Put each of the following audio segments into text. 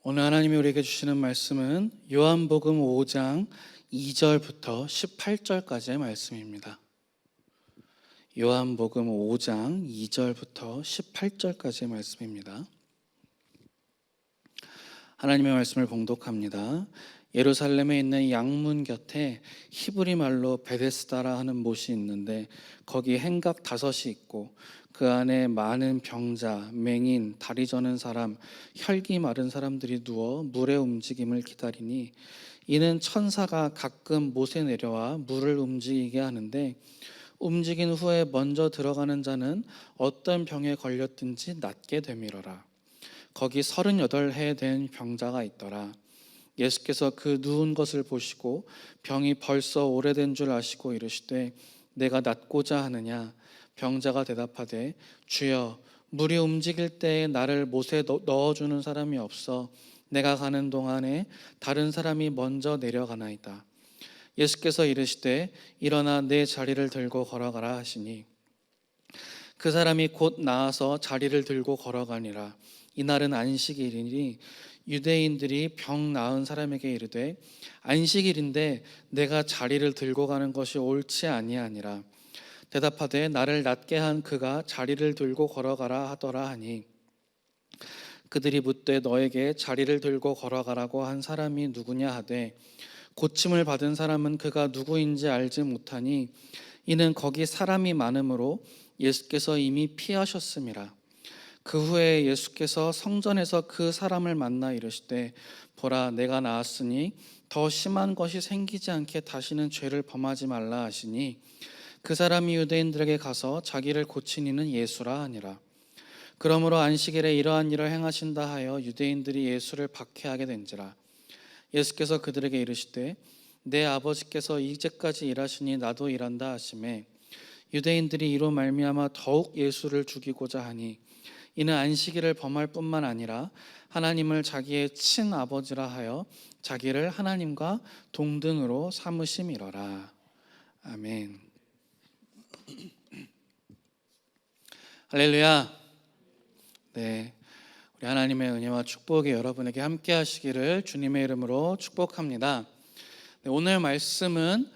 오늘 하나님이 우리에게 주시는 말씀은 요한복음 5장 2절부터 18절까지의 말씀입니다. 요한복음 5장 2절부터 18절까지의 말씀입니다. 하나님의 말씀을 봉독합니다. 예루살렘에 있는 양문 곁에 히브리 말로 베데스다라 하는 못이 있는데 거기 행각 5이 있고 그 안에 많은 병자, 맹인, 다리 저는 사람, 혈기 마른 사람들이 누워 물의 움직임을 기다리니 이는 천사가 가끔 못에 내려와 물을 움직이게 하는데 움직인 후에 먼저 들어가는 자는 어떤 병에 걸렸든지 낫게 되밀어라. 거기 38해 된 병자가 있더라. 예수께서 그 누운 것을 보시고 병이 벌써 오래된 줄 아시고 이르시되 내가 낫고자 하느냐? 병자가 대답하되 주여 물이 움직일 때에 나를 못에 넣어주는 사람이 없어 내가 가는 동안에 다른 사람이 먼저 내려가나이다. 예수께서 이르시되 일어나 내 자리를 들고 걸어가라 하시니 그 사람이 곧 나아서 자리를 들고 걸어가니라. 이날은 안식일이니 유대인들이 병 나은 사람에게 이르되 안식일인데 내가 자리를 들고 가는 것이 옳지 아니하니라. 대답하되 나를 낫게 한 그가 자리를 들고 걸어가라 하더라 하니 그들이 묻되 너에게 자리를 들고 걸어가라고 한 사람이 누구냐 하되 고침을 받은 사람은 그가 누구인지 알지 못하니 이는 거기 사람이 많으므로 예수께서 이미 피하셨음이라. 그 후에 예수께서 성전에서 그 사람을 만나 이르시되 보라 내가 나았으니 더 심한 것이 생기지 않게 다시는 죄를 범하지 말라 하시니 그 사람이 유대인들에게 가서 자기를 고친 이는 예수라 하니라. 그러므로 안식일에 이러한 일을 행하신다 하여 유대인들이 예수를 박해하게 된지라. 예수께서 그들에게 이르시되 내 아버지께서 이제까지 일하시니 나도 일한다 하시매 유대인들이 이로 말미암아 더욱 예수를 죽이고자 하니 이는 안식일을 범할 뿐만 아니라 하나님을 자기의 친아버지라 하여 자기를 하나님과 동등으로 삼으심이로라. 아멘. 할렐루야. 네, 우리 하나님의 은혜와 축복이 여러분에게 함께 하시기를 주님의 이름으로 축복합니다. 네, 오늘 말씀은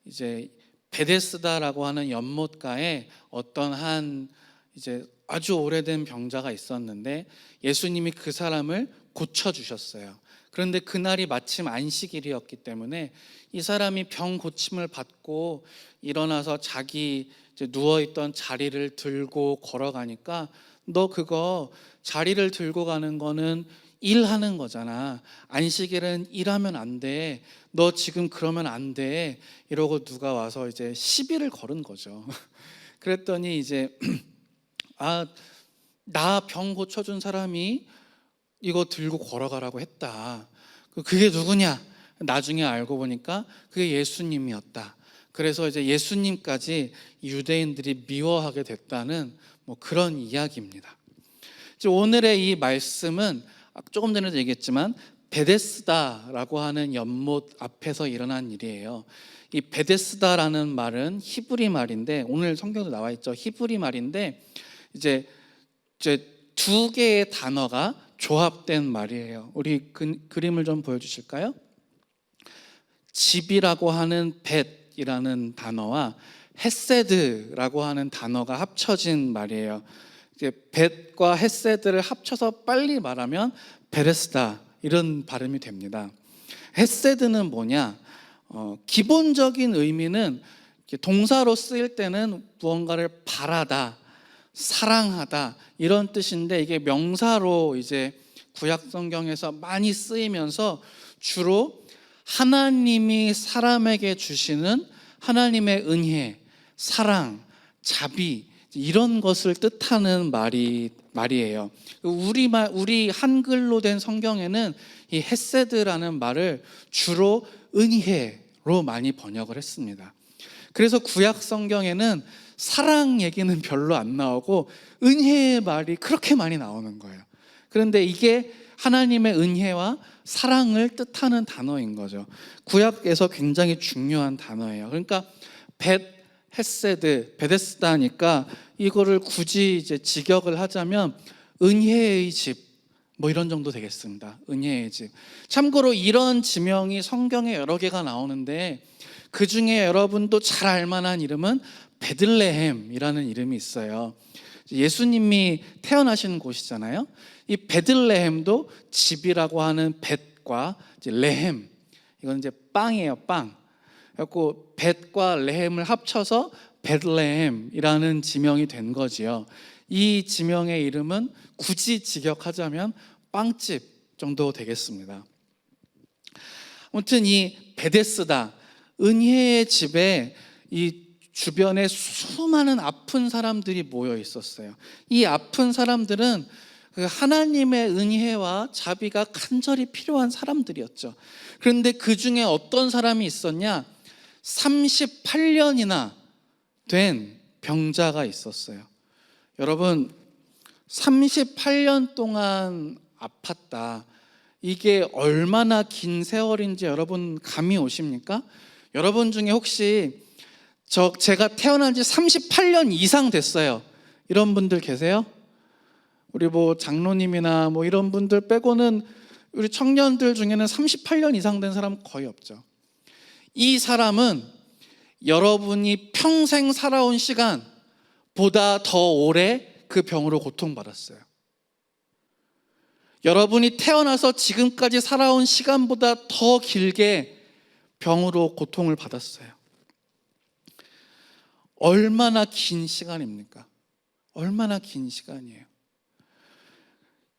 이제 베데스다라고 하는 연못가에 어떤 한 이제 아주 오래된 병자가 있었는데 예수님이 그 사람을 고쳐주셨어요. 그런데 그날이 마침 안식일이었기 때문에 이 사람이 병 고침을 받고 일어나서 자기 이제 누워있던 자리를 들고 걸어가니까 너 그거 자리를 들고 가는 거는 일하는 거잖아. 안식일은 일하면 안 돼. 너 지금 그러면 안 돼. 이러고 누가 와서 이제 시비를 걸은 거죠. 그랬더니 이제 나 병 고쳐준 사람이 이거 들고 걸어가라고 했다. 그게 누구냐? 나중에 알고 보니까 그게 예수님이었다. 그래서 이제 예수님까지 유대인들이 미워하게 됐다는 뭐 그런 이야기입니다. 오늘의 이 말씀은 조금 전에도 얘기했지만 베데스다라고 하는 연못 앞에서 일어난 일이에요. 이 베데스다라는 말은 히브리 말인데 오늘 성경도 나와 있죠. 히브리 말인데 이제 두 개의 단어가 조합된 말이에요. 우리 그림을 좀 보여주실까요? 집이라고 하는 벳이라는 단어와 헤세드라고 하는 단어가 합쳐진 말이에요. 이제 벳과 헤세드를 합쳐서 빨리 말하면 베데스다 이런 발음이 됩니다. 헤세드는 뭐냐? 기본적인 의미는 동사로 쓰일 때는 무언가를 바라다, 사랑하다 이런 뜻인데 이게 명사로 이제 구약 성경에서 많이 쓰이면서 주로 하나님이 사람에게 주시는 하나님의 은혜, 사랑, 자비 이런 것을 뜻하는 말이에요. 우리 한글로 된 성경에는 이 헤세드라는 말을 주로 은혜로 많이 번역을 했습니다. 그래서 구약 성경에는 사랑 얘기는 별로 안 나오고 은혜의 말이 그렇게 많이 나오는 거예요. 그런데 이게 하나님의 은혜와 사랑을 뜻하는 단어인 거죠. 구약에서 굉장히 중요한 단어예요. 그러니까 헤세드, 베데스다니까 이거를 굳이 이제 직역을 하자면 은혜의 집, 뭐 이런 정도 되겠습니다. 은혜의 집. 참고로 이런 지명이 성경에 여러 개가 나오는데 그 중에 여러분도 잘 알만한 이름은 베들레헴이라는 이름이 있어요. 예수님이 태어나신 곳이잖아요. 이 베들레헴도 집이라고 하는 벳과 이제 레헴, 이건 이제 빵이에요, 빵. 그래갖고 벳과 레헴을 합쳐서 베들레헴이라는 지명이 된 거지요. 이 지명의 이름은 굳이 직역하자면 빵집 정도 되겠습니다. 아무튼 이 베데스다, 은혜의 집에 이 주변에 수많은 아픈 사람들이 모여 있었어요. 이 아픈 사람들은 그 하나님의 은혜와 자비가 간절히 필요한 사람들이었죠. 그런데 그 중에 어떤 사람이 있었냐? 38년이나 된 병자가 있었어요. 여러분, 38년 동안 아팠다. 이게 얼마나 긴 세월인지 여러분 감이 오십니까? 여러분 중에 혹시 제가 태어난 지 38년 이상 됐어요, 이런 분들 계세요? 우리 뭐 장로님이나 뭐 이런 분들 빼고는 우리 청년들 중에는 38년 이상 된 사람 거의 없죠. 이 사람은 여러분이 평생 살아온 시간보다 더 오래 그 병으로 고통받았어요. 여러분이 태어나서 지금까지 살아온 시간보다 더 길게 병으로 고통을 받았어요. 얼마나 긴 시간입니까? 얼마나 긴 시간이에요.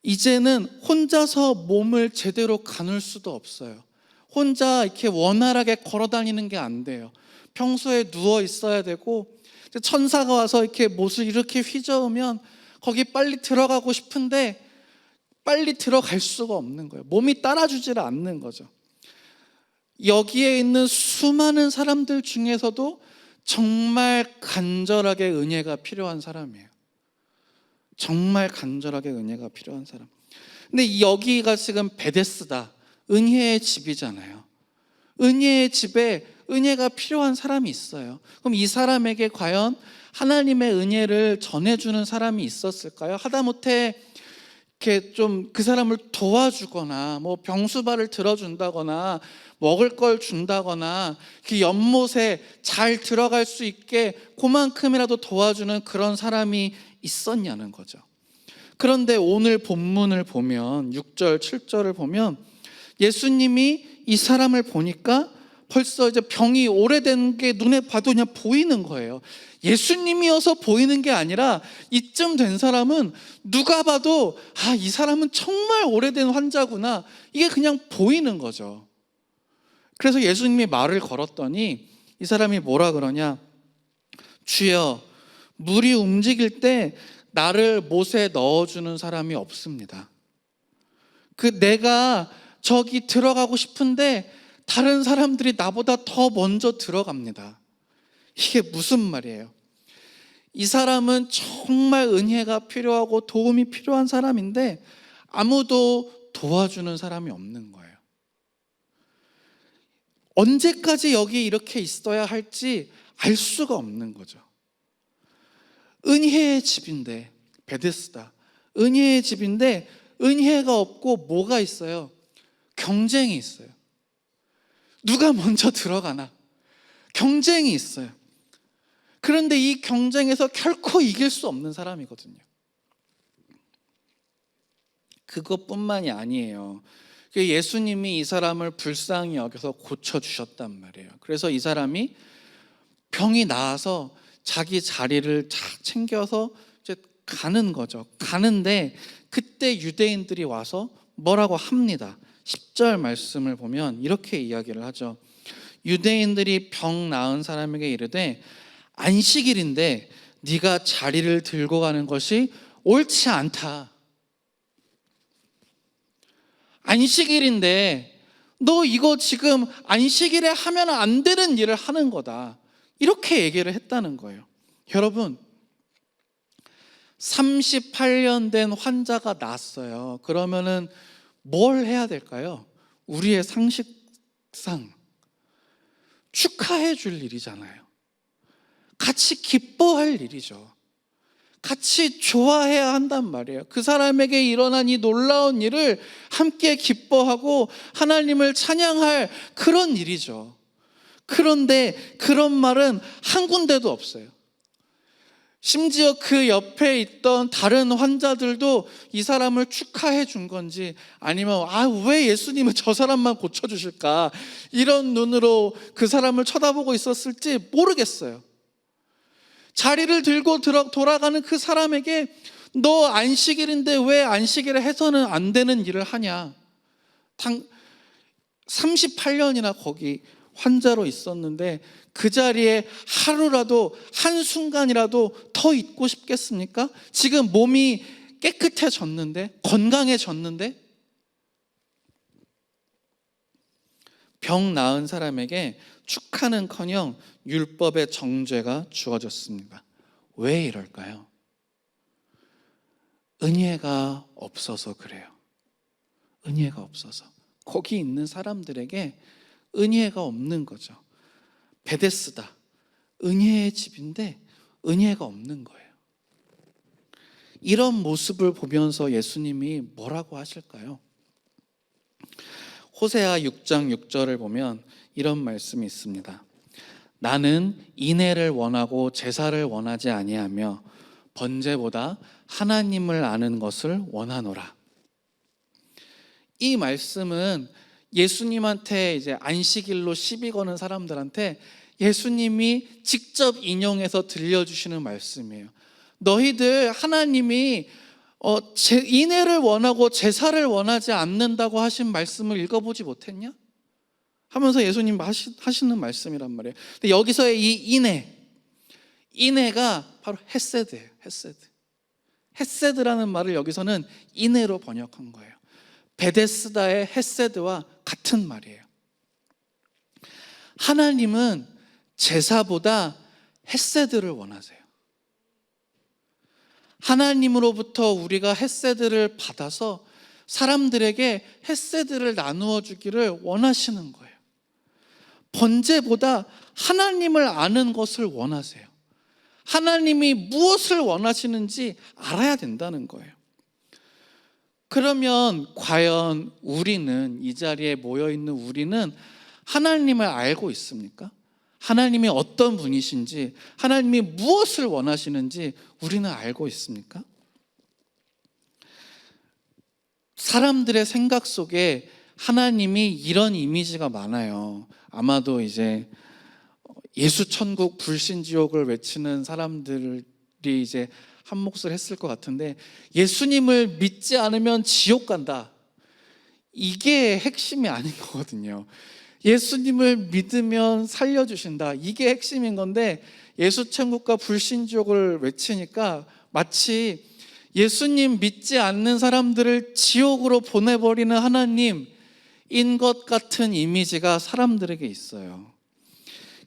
이제는 혼자서 몸을 제대로 가눌 수도 없어요. 혼자 이렇게 원활하게 걸어 다니는 게 안 돼요. 평소에 누워 있어야 되고, 천사가 와서 이렇게 못을 이렇게 휘저으면 거기 빨리 들어가고 싶은데 빨리 들어갈 수가 없는 거예요. 몸이 따라주지를 않는 거죠. 여기에 있는 수많은 사람들 중에서도 정말 간절하게 은혜가 필요한 사람이에요. 정말 간절하게 은혜가 필요한 사람. 근데 여기가 지금 베데스다, 은혜의 집이잖아요. 은혜의 집에 은혜가 필요한 사람이 있어요. 그럼 이 사람에게 과연 하나님의 은혜를 전해주는 사람이 있었을까요? 하다못해 이렇게 좀 그 사람을 도와주거나 뭐 병수발을 들어준다거나 먹을 걸 준다거나 그 연못에 잘 들어갈 수 있게 그만큼이라도 도와주는 그런 사람이 있었냐는 거죠. 그런데 오늘 본문을 보면 6절, 7절을 보면 예수님이 이 사람을 보니까 벌써 이제 병이 오래된 게 눈에 봐도 그냥 보이는 거예요. 예수님이어서 보이는 게 아니라 이쯤 된 사람은 누가 봐도 이 사람은 정말 오래된 환자구나, 이게 그냥 보이는 거죠. 그래서 예수님이 말을 걸었더니 이 사람이 뭐라 그러냐? 주여, 물이 움직일 때 나를 못에 넣어주는 사람이 없습니다. 내가 저기 들어가고 싶은데 다른 사람들이 나보다 더 먼저 들어갑니다. 이게 무슨 말이에요? 이 사람은 정말 은혜가 필요하고 도움이 필요한 사람인데 아무도 도와주는 사람이 없는 거예요. 언제까지 여기 이렇게 있어야 할지 알 수가 없는 거죠. 은혜의 집인데, 베데스다, 은혜의 집인데 은혜가 없고 뭐가 있어요? 경쟁이 있어요. 누가 먼저 들어가나 경쟁이 있어요. 그런데 이 경쟁에서 결코 이길 수 없는 사람이거든요. 그것뿐만이 아니에요. 예수님이 이 사람을 불쌍히 여겨서 고쳐주셨단 말이에요. 그래서 이 사람이 병이 나아서 자기 자리를 쫙 챙겨서 이제 가는 거죠. 가는데 그때 유대인들이 와서 뭐라고 합니다. 10절 말씀을 보면 이렇게 이야기를 하죠. 유대인들이 병 나은 사람에게 이르되 안식일인데 네가 자리를 들고 가는 것이 옳지 않다. 안식일인데 너 이거 지금 안식일에 하면 안 되는 일을 하는 거다, 이렇게 얘기를 했다는 거예요. 여러분, 38년 된 환자가 낫어요. 그러면은 뭘 해야 될까요? 우리의 상식상 축하해 줄 일이잖아요. 같이 기뻐할 일이죠. 같이 좋아해야 한단 말이에요. 그 사람에게 일어난 이 놀라운 일을 함께 기뻐하고 하나님을 찬양할 그런 일이죠. 그런데 그런 말은 한 군데도 없어요. 심지어 그 옆에 있던 다른 환자들도 이 사람을 축하해 준 건지, 아니면 왜 예수님은 저 사람만 고쳐주실까, 이런 눈으로 그 사람을 쳐다보고 있었을지 모르겠어요. 자리를 들고 돌아가는 그 사람에게 너 안식일인데 왜 안식일에 해서는 안 되는 일을 하냐, 38년이나 거기 환자로 있었는데 그 자리에 하루라도, 한순간이라도 더 있고 싶겠습니까? 지금 몸이 깨끗해졌는데, 건강해졌는데. 병 나은 사람에게 축하는커녕 율법의 정죄가 주어졌습니다. 왜 이럴까요? 은혜가 없어서 그래요. 은혜가 없어서. 거기 있는 사람들에게 은혜가 없는 거죠. 베데스다, 은혜의 집인데 은혜가 없는 거예요. 이런 모습을 보면서 예수님이 뭐라고 하실까요? 호세아 6장 6절을 보면 이런 말씀이 있습니다. 나는 인애를 원하고 제사를 원하지 아니하며 번제보다 하나님을 아는 것을 원하노라. 이 말씀은 예수님한테 이제 안식일로 시비 거는 사람들한테 예수님이 직접 인용해서 들려주시는 말씀이에요. 너희들 하나님이 인애를 원하고 제사를 원하지 않는다고 하신 말씀을 읽어보지 못했냐? 하면서 예수님 하시는 말씀이란 말이에요. 근데 여기서의 이 인애가 바로 헤세드예요. 헤세드라는 말을 여기서는 인애로 번역한 거예요. 베데스다의 헤세드와 같은 말이에요. 하나님은 제사보다 헤세드를 원하세요. 하나님으로부터 우리가 헤세드를 받아서 사람들에게 헤세드를 나누어 주기를 원하시는 거예요. 번제보다 하나님을 아는 것을 원하세요. 하나님이 무엇을 원하시는지 알아야 된다는 거예요. 그러면 과연 우리는, 이 자리에 모여있는 우리는 하나님을 알고 있습니까? 하나님이 어떤 분이신지, 하나님이 무엇을 원하시는지 우리는 알고 있습니까? 사람들의 생각 속에 하나님이 이런 이미지가 많아요. 아마도 이제 예수천국 불신지옥을 외치는 사람들이 이제 한 몫을 했을 것 같은데, 예수님을 믿지 않으면 지옥 간다, 이게 핵심이 아닌 거거든요. 예수님을 믿으면 살려주신다, 이게 핵심인 건데, 예수천국과 불신지옥을 외치니까 마치 예수님 믿지 않는 사람들을 지옥으로 보내버리는 하나님인 것 같은 이미지가 사람들에게 있어요.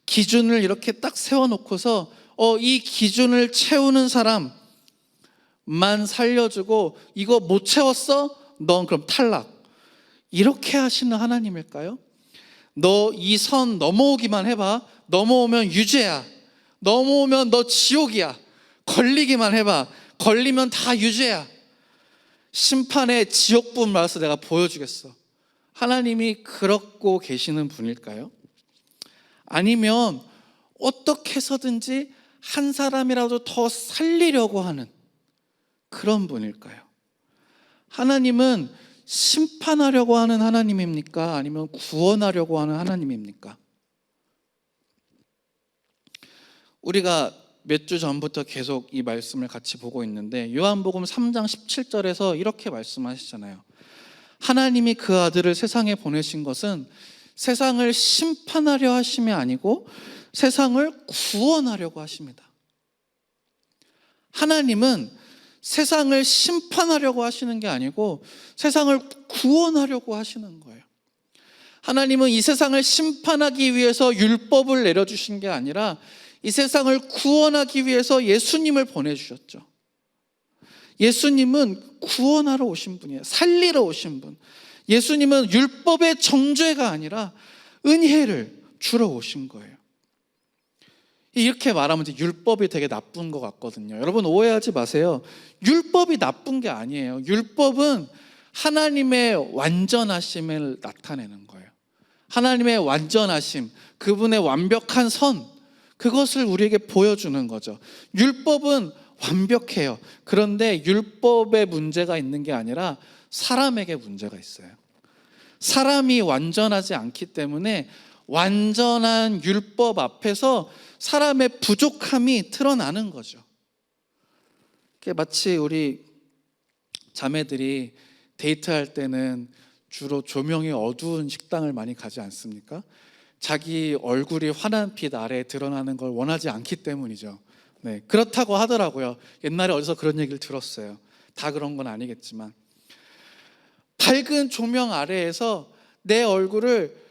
기준을 이렇게 딱 세워놓고서 이 기준을 채우는 사람만 살려주고, 이거 못 채웠어? 넌 그럼 탈락, 이렇게 하시는 하나님일까요? 너 이 선 넘어오기만 해봐, 넘어오면 유죄야, 넘어오면 너 지옥이야, 걸리기만 해봐, 걸리면 다 유죄야, 심판의 지옥불 말아서 내가 보여주겠어, 하나님이 그러고 계시는 분일까요? 아니면 어떻게 해서든지 한 사람이라도 더 살리려고 하는 그런 분일까요? 하나님은 심판하려고 하는 하나님입니까? 아니면 구원하려고 하는 하나님입니까? 우리가 몇 주 전부터 계속 이 말씀을 같이 보고 있는데, 요한복음 3장 17절에서 이렇게 말씀하시잖아요. 하나님이 그 아들을 세상에 보내신 것은 세상을 심판하려 하심이 아니고 세상을 구원하려고 하십니다. 하나님은 세상을 심판하려고 하시는 게 아니고 세상을 구원하려고 하시는 거예요. 하나님은 이 세상을 심판하기 위해서 율법을 내려주신 게 아니라 이 세상을 구원하기 위해서 예수님을 보내주셨죠. 예수님은 구원하러 오신 분이에요. 살리러 오신 분. 예수님은 율법의 정죄가 아니라 은혜를 주러 오신 거예요. 이렇게 말하면 이제 율법이 되게 나쁜 것 같거든요. 여러분 오해하지 마세요. 율법이 나쁜 게 아니에요. 율법은 하나님의 완전하심을 나타내는 거예요. 하나님의 완전하심, 그분의 완벽한 선, 그것을 우리에게 보여주는 거죠. 율법은 완벽해요. 그런데 율법에 문제가 있는 게 아니라 사람에게 문제가 있어요. 사람이 완전하지 않기 때문에 완전한 율법 앞에서 사람의 부족함이 드러나는 거죠. 마치 우리 자매들이 데이트할 때는 주로 조명이 어두운 식당을 많이 가지 않습니까? 자기 얼굴이 환한 빛 아래에 드러나는 걸 원하지 않기 때문이죠. 네, 그렇다고 하더라고요. 옛날에 어디서 그런 얘기를 들었어요. 다 그런 건 아니겠지만 밝은 조명 아래에서 내 얼굴을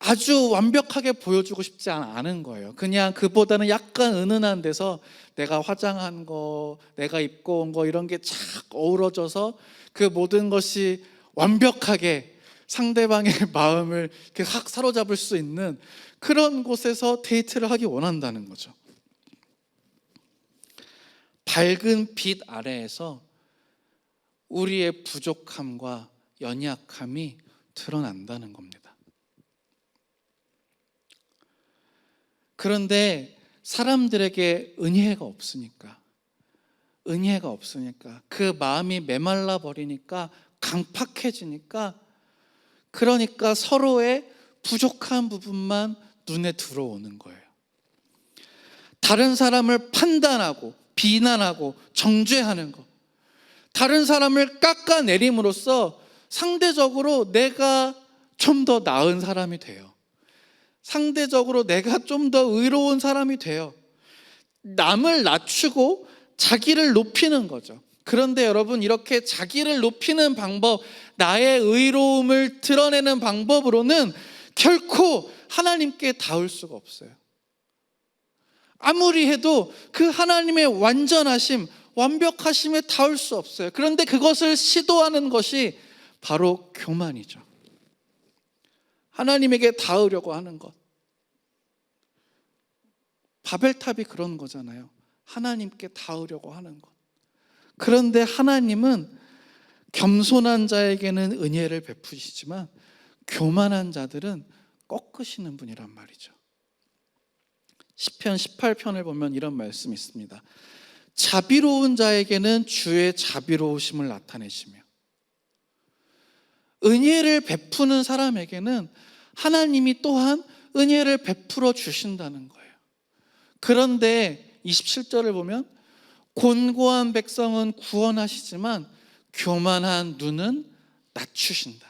아주 완벽하게 보여주고 싶지 않은 거예요. 그냥 그보다는 약간 은은한 데서 내가 화장한 거, 내가 입고 온 거 이런 게 착 어우러져서 그 모든 것이 완벽하게 상대방의 마음을 이렇게 확 사로잡을 수 있는 그런 곳에서 데이트를 하기 원한다는 거죠. 밝은 빛 아래에서 우리의 부족함과 연약함이 드러난다는 겁니다. 그런데 사람들에게 은혜가 없으니까 그 마음이 메말라 버리니까 강팍해지니까 그러니까 서로의 부족한 부분만 눈에 들어오는 거예요. 다른 사람을 판단하고 비난하고 정죄하는 것, 다른 사람을 깎아내림으로써 상대적으로 내가 좀 더 나은 사람이 돼요. 상대적으로 내가 좀 더 의로운 사람이 돼요. 남을 낮추고 자기를 높이는 거죠. 그런데 여러분, 이렇게 자기를 높이는 방법, 나의 의로움을 드러내는 방법으로는 결코 하나님께 닿을 수가 없어요. 아무리 해도 그 하나님의 완전하심, 완벽하심에 닿을 수 없어요. 그런데 그것을 시도하는 것이 바로 교만이죠. 하나님에게 닿으려고 하는 것. 바벨탑이 그런 거잖아요. 하나님께 닿으려고 하는 것. 그런데 하나님은 겸손한 자에게는 은혜를 베푸시지만 교만한 자들은 꺾으시는 분이란 말이죠. 시편 18편을 보면 이런 말씀이 있습니다. 자비로운 자에게는 주의 자비로우심을 나타내시며 은혜를 베푸는 사람에게는 하나님이 또한 은혜를 베풀어 주신다는 거예요. 그런데 27절을 보면 곤고한 백성은 구원하시지만 교만한 눈은 낮추신다.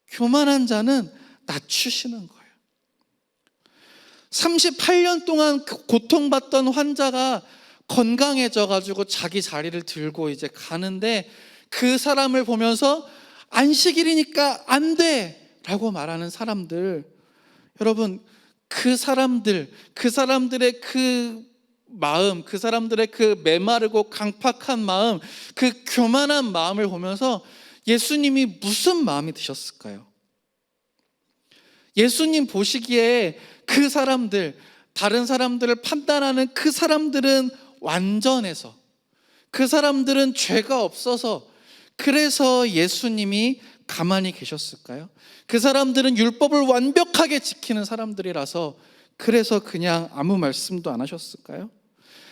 교만한 자는 낮추시는 거예요. 38년 동안 고통받던 환자가 건강해져가지고 자기 자리를 들고 이제 가는데 그 사람을 보면서 안식일이니까 안 돼! 라고 말하는 사람들, 여러분, 그 사람들의 그 마음, 그 사람들의 그 메마르고 강팍한 마음, 그 교만한 마음을 보면서 예수님이 무슨 마음이 드셨을까요? 예수님 보시기에 그 사람들, 다른 사람들을 판단하는 그 사람들은 완전해서, 그 사람들은 죄가 없어서, 그래서 예수님이 가만히 계셨을까요? 그 사람들은 율법을 완벽하게 지키는 사람들이라서 그래서 그냥 아무 말씀도 안 하셨을까요?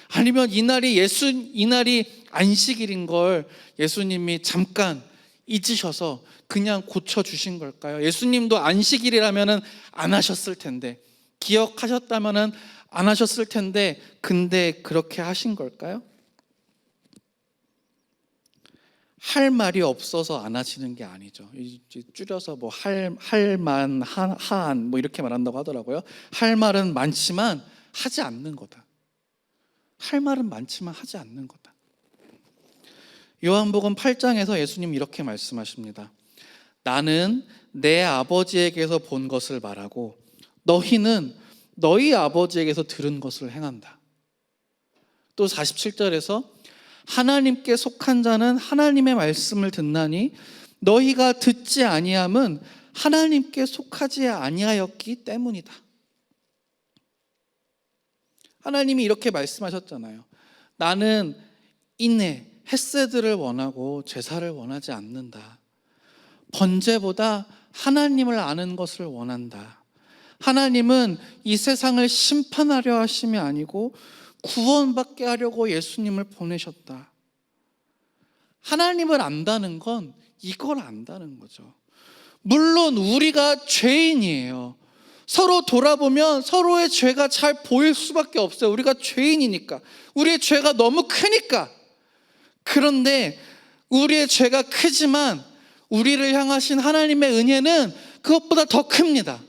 아니면 이날이 안식일인 걸 예수님이 잠깐 잊으셔서 그냥 고쳐주신 걸까요? 예수님도 안식일이라면 안 하셨을 텐데, 기억하셨다면 안 하셨을 텐데, 근데 그렇게 하신 걸까요? 할 말이 없어서 안 하시는 게 아니죠. 줄여서 뭐 할만 한 뭐 이렇게 말한다고 하더라고요. 할 말은 많지만 하지 않는 거다. 할 말은 많지만 하지 않는 거다. 요한복음 8장에서 예수님 이렇게 말씀하십니다. 나는 내 아버지에게서 본 것을 말하고 너희는 너희 아버지에게서 들은 것을 행한다. 또 47절에서 하나님께 속한 자는 하나님의 말씀을 듣나니 너희가 듣지 아니함은 하나님께 속하지 아니하였기 때문이다. 하나님이 이렇게 말씀하셨잖아요. 나는 인내, 헤세드를 원하고 제사를 원하지 않는다. 번제보다 하나님을 아는 것을 원한다. 하나님은 이 세상을 심판하려 하심이 아니고 구원받게 하려고 예수님을 보내셨다. 하나님을 안다는 건 이걸 안다는 거죠. 물론 우리가 죄인이에요. 서로 돌아보면 서로의 죄가 잘 보일 수밖에 없어요. 우리가 죄인이니까. 우리의 죄가 너무 크니까. 그런데 우리의 죄가 크지만 우리를 향하신 하나님의 은혜는 그것보다 더 큽니다.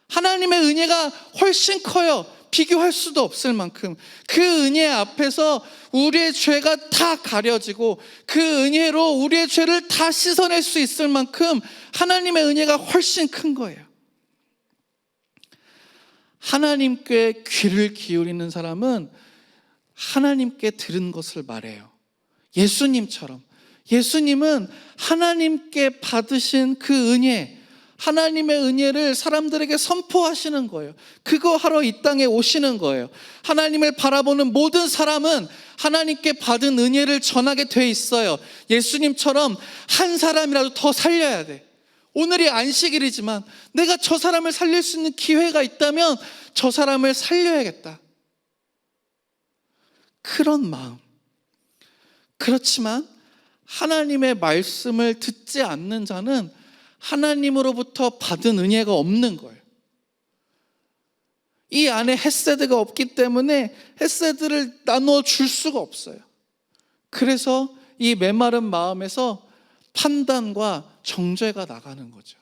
하나님의 은혜가 훨씬 커요. 비교할 수도 없을 만큼. 그 은혜 앞에서 우리의 죄가 다 가려지고 그 은혜로 우리의 죄를 다 씻어낼 수 있을 만큼 하나님의 은혜가 훨씬 큰 거예요. 하나님께 귀를 기울이는 사람은 하나님께 들은 것을 말해요. 예수님처럼. 예수님은 하나님께 받으신 그 은혜, 하나님의 은혜를 사람들에게 선포하시는 거예요. 그거 하러 이 땅에 오시는 거예요. 하나님을 바라보는 모든 사람은 하나님께 받은 은혜를 전하게 돼 있어요. 예수님처럼 한 사람이라도 더 살려야 돼. 오늘이 안식일이지만 내가 저 사람을 살릴 수 있는 기회가 있다면 저 사람을 살려야겠다. 그런 마음. 그렇지만 하나님의 말씀을 듣지 않는 자는 하나님으로부터 받은 은혜가 없는 거예요. 이 안에 헤세드가 없기 때문에 헤세드를 나누어 줄 수가 없어요. 그래서 이 메마른 마음에서 판단과 정죄가 나가는 거죠.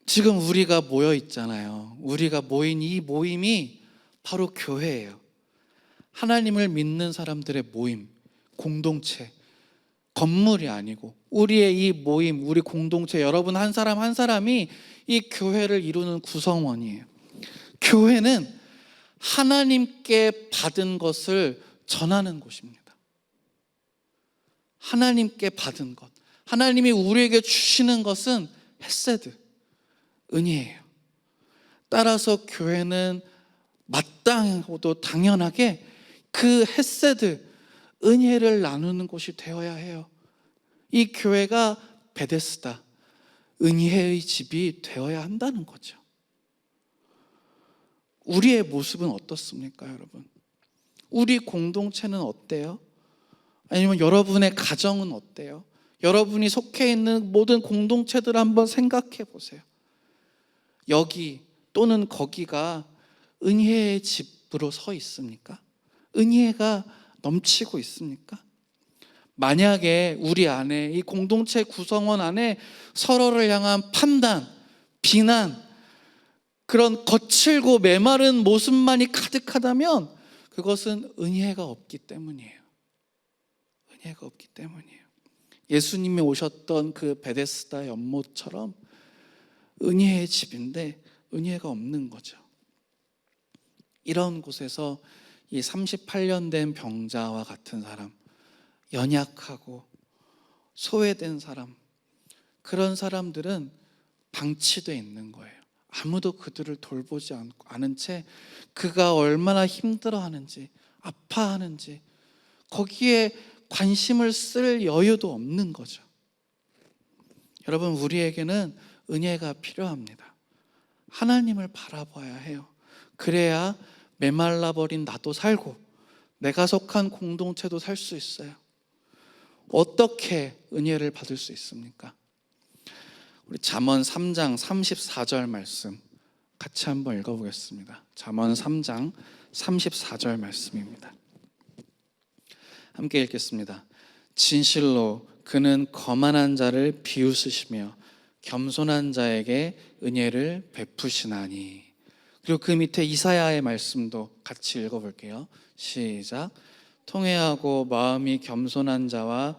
지금 우리가 모여 있잖아요. 우리가 모인 이 모임이 바로 교회예요. 하나님을 믿는 사람들의 모임, 공동체, 건물이 아니고 우리의 이 모임, 우리 공동체, 여러분 한 사람 한 사람이 이 교회를 이루는 구성원이에요. 교회는 하나님께 받은 것을 전하는 곳입니다. 하나님께 받은 것, 하나님이 우리에게 주시는 것은 헤세드, 은혜예요. 따라서 교회는 마땅하고도 당연하게 그 헤세드, 은혜를 나누는 곳이 되어야 해요. 이 교회가 베데스다, 은혜의 집이 되어야 한다는 거죠. 우리의 모습은 어떻습니까, 여러분? 우리 공동체는 어때요? 아니면 여러분의 가정은 어때요? 여러분이 속해 있는 모든 공동체들을 한번 생각해 보세요. 여기 또는 거기가 은혜의 집으로 서 있습니까? 은혜가 넘치고 있습니까? 만약에 우리 안에, 이 공동체 구성원 안에 서로를 향한 판단, 비난, 그런 거칠고 메마른 모습만이 가득하다면 그것은 은혜가 없기 때문이에요. 은혜가 없기 때문이에요. 예수님이 오셨던 그 베데스다 연못처럼 은혜의 집인데 은혜가 없는 거죠. 이런 곳에서 이 38년 된 병자와 같은 사람, 연약하고 소외된 사람, 그런 사람들은 방치되어 있는 거예요. 아무도 그들을 돌보지 않은 채 그가 얼마나 힘들어하는지, 아파하는지 거기에 관심을 쓸 여유도 없는 거죠. 여러분, 우리에게는 은혜가 필요합니다. 하나님을 바라봐야 해요. 그래야 메말라버린 나도 살고 내가 속한 공동체도 살 수 있어요. 어떻게 은혜를 받을 수 있습니까? 우리 잠언 3장 34절 말씀 같이 한번 읽어보겠습니다. 잠언 3장 34절 말씀입니다. 함께 읽겠습니다. 진실로 그는 거만한 자를 비웃으시며 겸손한 자에게 은혜를 베푸시나니. 그리고 그 밑에 이사야의 말씀도 같이 읽어볼게요. 시작. 통회하고 마음이 겸손한 자와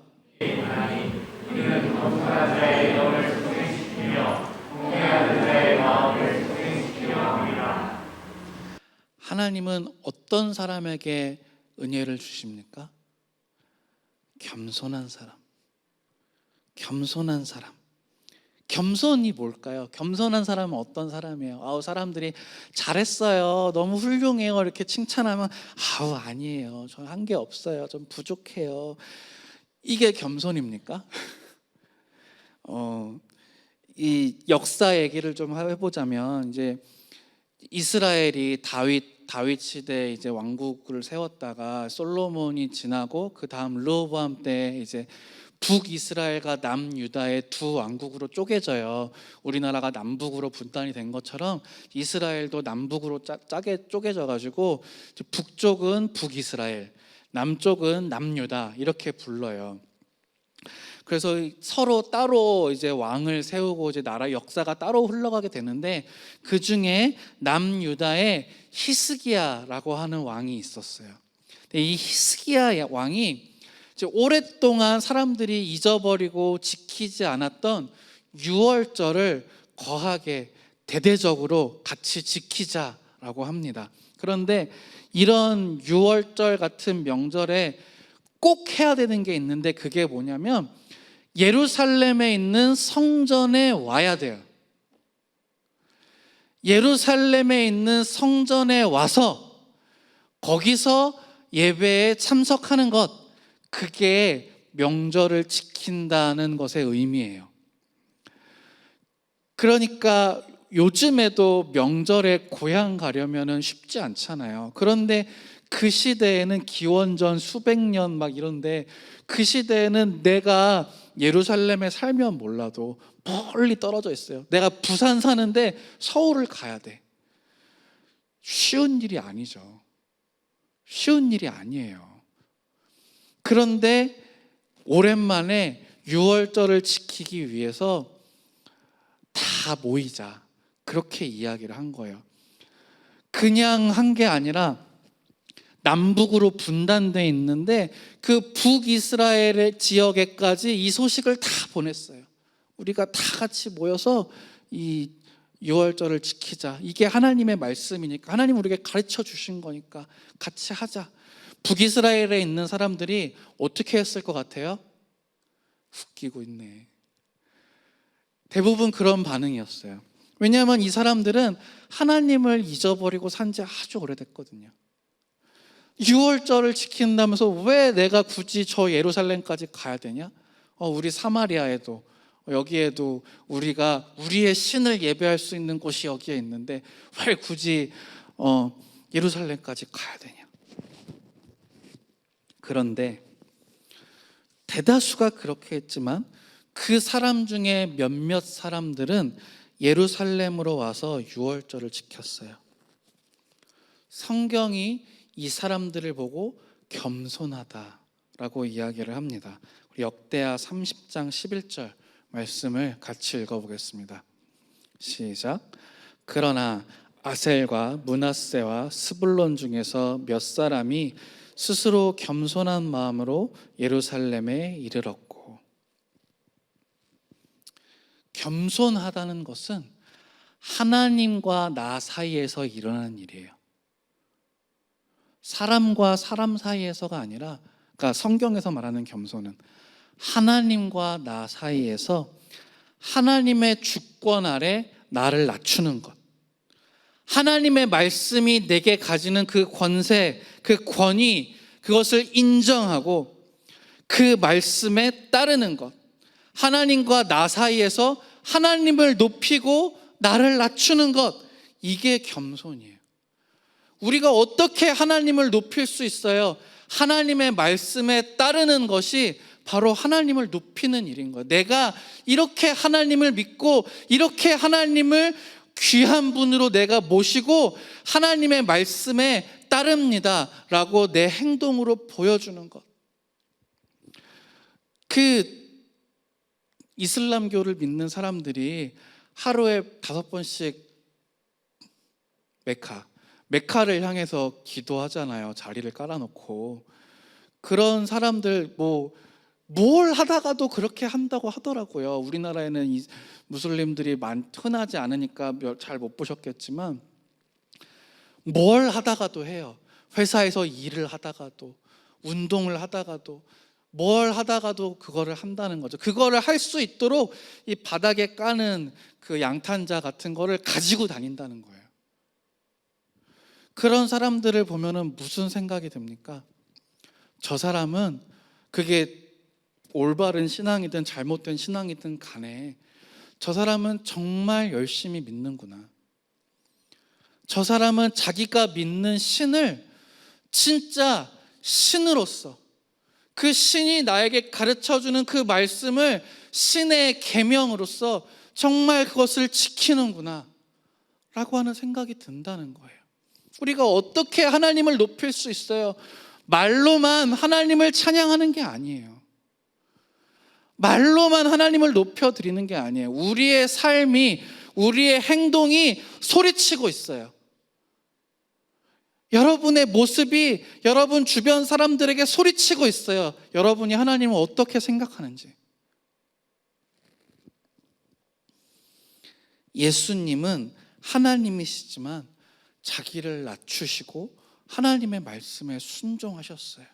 하나님은 어떤 사람에게 은혜를 주십니까? 겸손한 사람, 겸손한 사람, 겸손이 뭘까요? 겸손한 사람은 어떤 사람이에요? 사람들이 잘했어요, 너무 훌륭해요 이렇게 칭찬하면 아니에요, 저 한 게 없어요, 좀 부족해요. 이게 겸손입니까? 이 역사 얘기를 좀 해보자면, 이제 이스라엘이 다윗 시대에 이제 왕국을 세웠다가 솔로몬이 지나고 그 다음 르호보암 때 이제 북이스라엘과 남유다의 두 왕국으로 쪼개져요. 우리나라가 남북으로 분단이 된 것처럼 이스라엘도 남북으로 짜게 쪼개져 가지고 북쪽은 북이스라엘, 남쪽은 남유다 이렇게 불러요. 그래서 서로 따로 이제 왕을 세우고 이제 나라 역사가 따로 흘러가게 되는데, 그 중에 남유다에 히스기야라고 하는 왕이 있었어요. 이 히스기야 왕이 이제 오랫동안 사람들이 잊어버리고 지키지 않았던 유월절을 거하게 대대적으로 같이 지키자라고 합니다. 그런데 이런 유월절 같은 명절에 꼭 해야 되는 게 있는데, 그게 뭐냐면 예루살렘에 있는 성전에 와야 돼요. 예루살렘에 있는 성전에 와서 거기서 예배에 참석하는 것, 그게 명절을 지킨다는 것의 의미예요. 그러니까 요즘에도 명절에 고향 가려면 쉽지 않잖아요. 그런데 그 시대에는 기원전 수백 년 막 이런데, 그 시대에는 내가 예루살렘에 살면 몰라도 멀리 떨어져 있어요. 내가 부산 사는데 서울을 가야 돼. 쉬운 일이 아니죠. 쉬운 일이 아니에요. 그런데 오랜만에 유월절을 지키기 위해서 다 모이자, 그렇게 이야기를 한 거예요. 그냥 한 게 아니라 남북으로 분단돼 있는데 그 북이스라엘의 지역에까지 이 소식을 다 보냈어요. 우리가 다 같이 모여서 이 유월절을 지키자. 이게 하나님의 말씀이니까, 하나님 우리에게 가르쳐 주신 거니까 같이 하자. 북이스라엘에 있는 사람들이 어떻게 했을 것 같아요? 웃기고 있네. 대부분 그런 반응이었어요. 왜냐하면 이 사람들은 하나님을 잊어버리고 산 지 아주 오래됐거든요. 유월절을 지킨다면서 왜 내가 굳이 저 예루살렘까지 가야 되냐? 우리 사마리아에도, 여기에도 우리가 우리의 신을 예배할 수 있는 곳이 여기에 있는데 왜 굳이 예루살렘까지 가야 되냐? 그런데 대다수가 그렇게 했지만 그 사람 중에 몇몇 사람들은 예루살렘으로 와서 유월절을 지켰어요. 성경이 이 사람들을 보고 겸손하다라고 이야기를 합니다. 역대하 30장 11절 말씀을 같이 읽어보겠습니다. 시작. 그러나 아셀과 므낫세와 스불론 중에서 몇 사람이 스스로 겸손한 마음으로 예루살렘에 이르렀고. 겸손하다는 것은 하나님과 나 사이에서 일어나는 일이에요. 사람과 사람 사이에서가 아니라, 그러니까 성경에서 말하는 겸손은 하나님과 나 사이에서 하나님의 주권 아래 나를 낮추는 것, 하나님의 말씀이 내게 가지는 그 권세, 그 권위, 그것을 인정하고 그 말씀에 따르는 것, 하나님과 나 사이에서 하나님을 높이고 나를 낮추는 것, 이게 겸손이에요. 우리가 어떻게 하나님을 높일 수 있어요? 하나님의 말씀에 따르는 것이 바로 하나님을 높이는 일인 거예요. 내가 이렇게 하나님을 믿고 이렇게 하나님을 귀한 분으로 내가 모시고 하나님의 말씀에 따릅니다 라고 내 행동으로 보여주는 것. 그 이슬람교를 믿는 사람들이 하루에 5번씩 메카를 향해서 기도하잖아요. 자리를 깔아놓고. 그런 사람들 뭘 하다가도 그렇게 한다고 하더라고요. 우리나라에는 이 무슬림들이 흔하지 않으니까 잘 못 보셨겠지만 뭘 하다가도 해요. 회사에서 일을 하다가도, 운동을 하다가도, 뭘 하다가도 그거를 한다는 거죠. 그거를 할 수 있도록 이 바닥에 까는 그 양탄자 같은 거를 가지고 다닌다는 거예요. 그런 사람들을 보면은 무슨 생각이 듭니까? 저 사람은 그게 올바른 신앙이든 잘못된 신앙이든 간에 저 사람은 정말 열심히 믿는구나. 저 사람은 자기가 믿는 신을 진짜 신으로서 그 신이 나에게 가르쳐주는 그 말씀을 신의 계명으로서 정말 그것을 지키는구나 라고 하는 생각이 든다는 거예요. 우리가 어떻게 하나님을 높일 수 있어요? 말로만 하나님을 찬양하는 게 아니에요. 말로만 하나님을 높여드리는 게 아니에요. 우리의 삶이, 우리의 행동이 소리치고 있어요. 여러분의 모습이 여러분 주변 사람들에게 소리치고 있어요. 여러분이 하나님을 어떻게 생각하는지. 예수님은 하나님이시지만 자기를 낮추시고 하나님의 말씀에 순종하셨어요.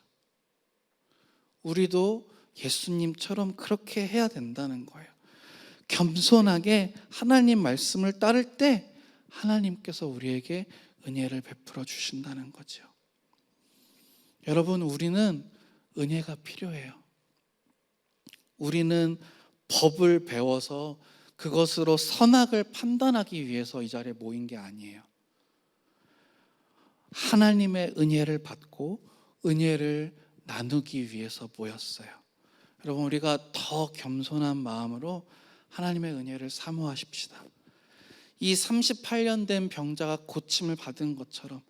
우리도 예수님처럼 그렇게 해야 된다는 거예요. 겸손하게 하나님 말씀을 따를 때 하나님께서 우리에게 은혜를 베풀어 주신다는 거죠. 여러분, 우리는 은혜가 필요해요. 우리는 법을 배워서 그것으로 선악을 판단하기 위해서 이 자리에 모인 게 아니에요. 하나님의 은혜를 받고 은혜를 나누기 위해서 모였어요. 여러분, 우리가 더 겸손한 마음으로 하나님의 은혜를 사모하십시다. 이 38년 된 병자가 고침을 받은 것처럼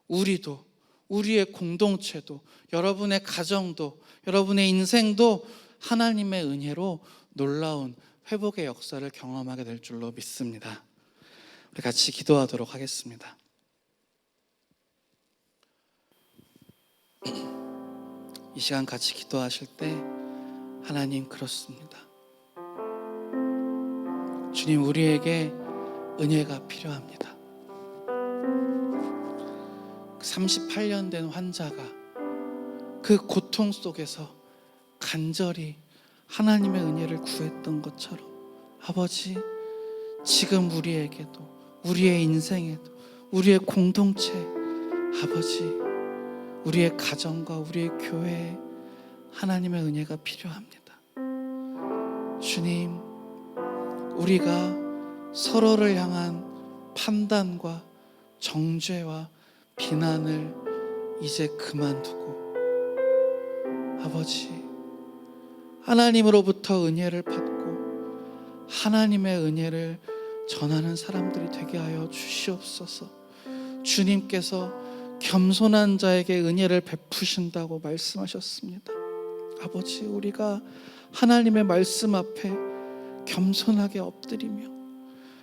우리도, 우리의 공동체도, 여러분의 가정도, 여러분의 인생도 하나님의 은혜로 놀라운 회복의 역사를 경험하게 될 줄로 믿습니다. 우리 같이 기도하도록 하겠습니다. 이 시간 같이 기도하실 때 하나님, 그렇습니다. 주님, 우리에게 은혜가 필요합니다. 38년 된 환자가 그 고통 속에서 간절히 하나님의 은혜를 구했던 것처럼 아버지, 지금 우리에게도, 우리의 인생에도, 우리의 공동체, 아버지, 우리의 가정과 우리의 교회에 하나님의 은혜가 필요합니다. 주님, 우리가 서로를 향한 판단과 정죄와 비난을 이제 그만두고 아버지, 하나님으로부터 은혜를 받고 하나님의 은혜를 전하는 사람들이 되게 하여 주시옵소서. 주님께서 겸손한 자에게 은혜를 베푸신다고 말씀하셨습니다. 아버지, 우리가 하나님의 말씀 앞에 겸손하게 엎드리며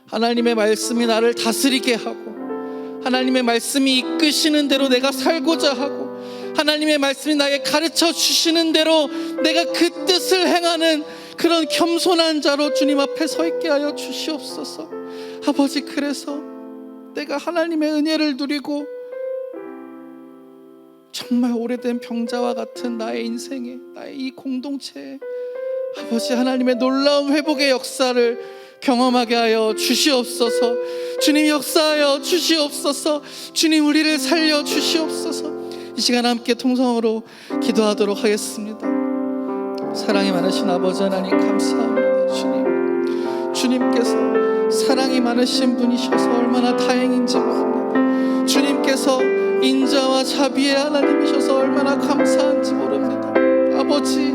하나님의 말씀이 나를 다스리게 하고 하나님의 말씀이 이끄시는 대로 내가 살고자 하고 하나님의 말씀이 나에게 가르쳐 주시는 대로 내가 그 뜻을 행하는 그런 겸손한 자로 주님 앞에 서 있게 하여 주시옵소서. 아버지, 그래서 내가 하나님의 은혜를 누리고 정말 오래된 병자와 같은 나의 인생에, 나의 이 공동체에 아버지, 하나님의 놀라운 회복의 역사를 경험하게 하여 주시옵소서. 주님, 역사하여 주시옵소서. 주님, 우리를 살려 주시옵소서. 이 시간 함께 통성으로 기도하도록 하겠습니다. 사랑이 많으신 아버지 하나님, 감사합니다. 주님께서 사랑이 많으신 분이셔서 얼마나 다행인지 모릅니다. 주님께서 인자와 자비의 하나님이셔서 얼마나 감사한지 모릅니다. 아버지,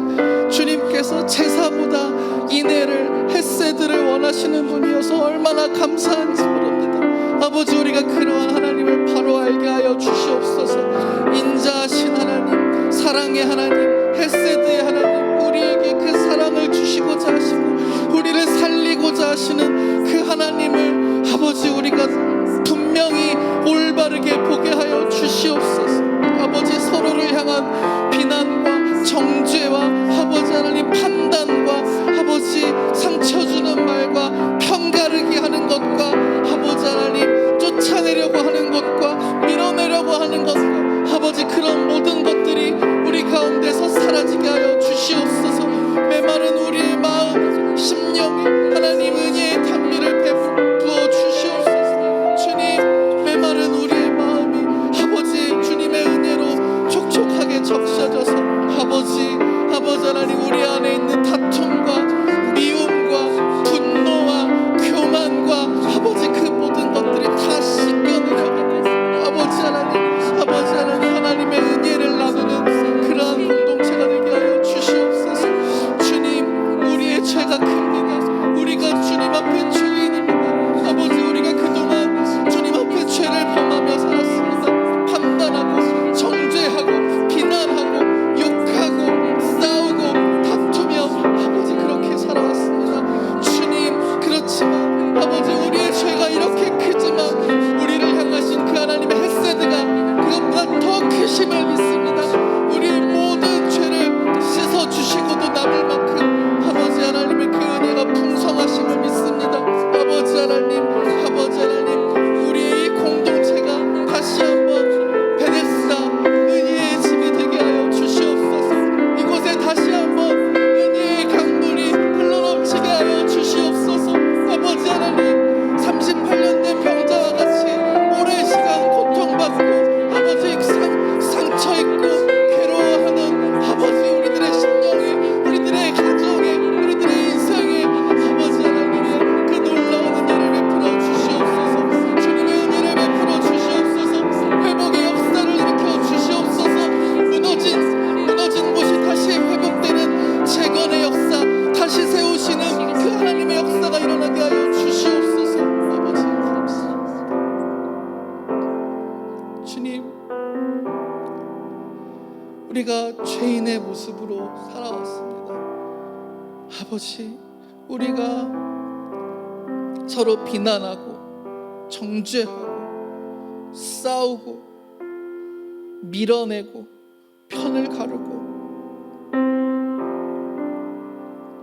주님께서 제사보다 인애를, 헤세드를 원하시는 분이어서 얼마나 감사한지 모릅니다. 아버지, 우리가 그러한 하나님을 바로 알게 하여 주시옵소서. 인자하신 하나님, 사랑의 하나님, 헤세드의 하나님, 우리에게 그 사랑을 주시고자 하시고 우리를 살리고자 하시는 그 하나님을 아버지, 우리가 분명히 올바르게 보게 하여 주시옵소서. 아버지, 서로를 향한 비난과 정죄와 아버지 하나님 판단과 아버지 상처 주는 말과 편가르기 하는 것과 아버지 하나님 쫓아내려고 하는 것과 밀어내려고 하는 것과 아버지, 그런 모든 것들이 우리 가운데서 사라지게 하여 주시옵소서. 주시옵소서. 메마른 우리의 마음, 심령에 하나님 은혜의 단미를 부어 주시옵소서. 주님, 메마른 우리의 마음이 아버지 주님의 은혜로 촉촉하게 적셔져서 아버지 하나님, 우리 안에 있는 다툼과 미움과 분노와 교만과 아버지 그 모든 것들이 다 씻겨내려가고 아버지 하나님 하나님의 은혜를 나누는 그러한 공동체가 되게 하여 주시옵소서. 주님, 우리의 죄가 큽니다. 우리가 주님 앞에 죄인입니다. 아버지, 우리가 그동안 주님 앞에 죄를 범하며 살았습니다. 판단하고 정죄하고 비난하고 욕하고 싸우고 다투며 아버지 그렇게 살아왔습니다. 주님, 그렇지만 아버지 우리의 죄가 이렇게 크지만 우리를 향하신 그 하나님의 헤세드가 그것보다 더 크심을 믿습니다. 우리의 모든 죄를 씻어주시고도 남을 만큼 아버지 하나님의 그 은혜가 풍성하심을 믿습니다. 아버지 하나님 우리의 이 공동체가 다시 한번 베데스다 은혜의 집이 되게 하여 주시옵소서. 이곳에 다시 한번 은혜의 강물이 흘러넘치게 하여 주시옵소서. 아버지 하나님, 38년 된 병자와 같이 오랜 시간 고통받고 아버지 상처있고 괴로워하는 아버지 우리들의 심령에, 우리들의 가정에, 우리들의 인생에 아버지 하나님의 그 놀라운 은혜를 베풀어 주시옵소서. 주님의 은혜를 베풀어 주시옵소서. 회복의 역사를 일으켜 주시옵소서. 무너진 곳이 다시 회복되는 재건의 역사, 다시 세우시는 그 하나님의 역사가 일어나게 하여 주시옵소서. 아버지, 주님, 우리가 죄인의 모습으로 살아왔습니다. 아버지, 우리가 서로 비난하고 정죄하고 싸우고 밀어내고 편을 가르고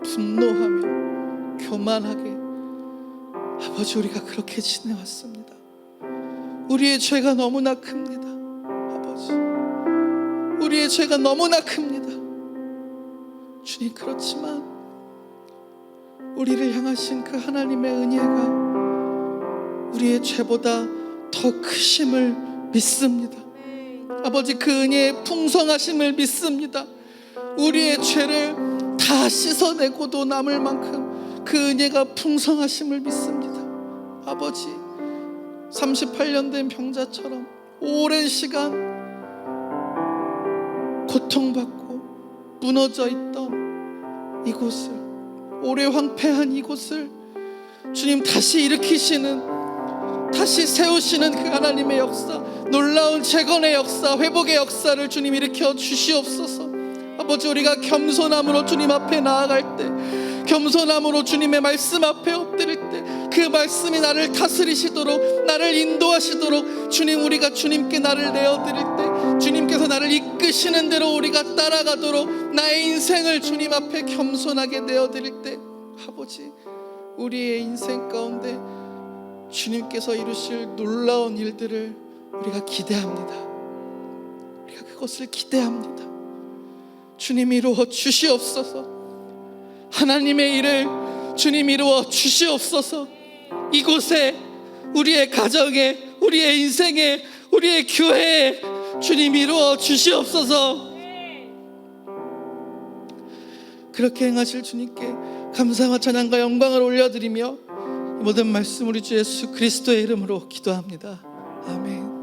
분노하며 교만하게 아버지 우리가 그렇게 지내왔습니다. 우리의 죄가 너무나 큽니다. 아버지, 우리의 죄가 너무나 큽니다. 주님, 그렇지만 우리를 향하신 그 하나님의 은혜가 우리의 죄보다 더 크심을 믿습니다. 아버지, 그 은혜의 풍성하심을 믿습니다. 우리의 죄를 다 씻어내고도 남을 만큼 그 은혜가 풍성하심을 믿습니다. 아버지, 38년 된 병자처럼 오랜 시간 고통받고 무너져 있던 이곳을, 오래 황폐한 이곳을 주님 다시 일으키시는, 다시 세우시는 그 하나님의 역사, 놀라운 재건의 역사, 회복의 역사를 주님 일으켜 주시옵소서. 아버지, 우리가 겸손함으로 주님 앞에 나아갈 때, 겸손함으로 주님의 말씀 앞에 엎드릴 때, 그 말씀이 나를 다스리시도록, 나를 인도하시도록 주님, 우리가 주님께 나를 내어드릴 때, 주님께서 나를 이끄시는 대로 우리가 따라가도록 나의 인생을 주님 앞에 겸손하게 내어드릴 때, 아버지, 우리의 인생 가운데 주님께서 이루실 놀라운 일들을 우리가 기대합니다. 우리가 그것을 기대합니다. 주님, 이루어 주시옵소서. 하나님의 일을 주님 이루어 주시옵소서. 이곳에, 우리의 가정에, 우리의 인생에, 우리의 교회에 주님 이루어 주시옵소서. 그렇게 행하실 주님께 감사와 찬양과 영광을 올려드리며 모든 말씀 우리 주 예수 그리스도의 이름으로 기도합니다. 아멘.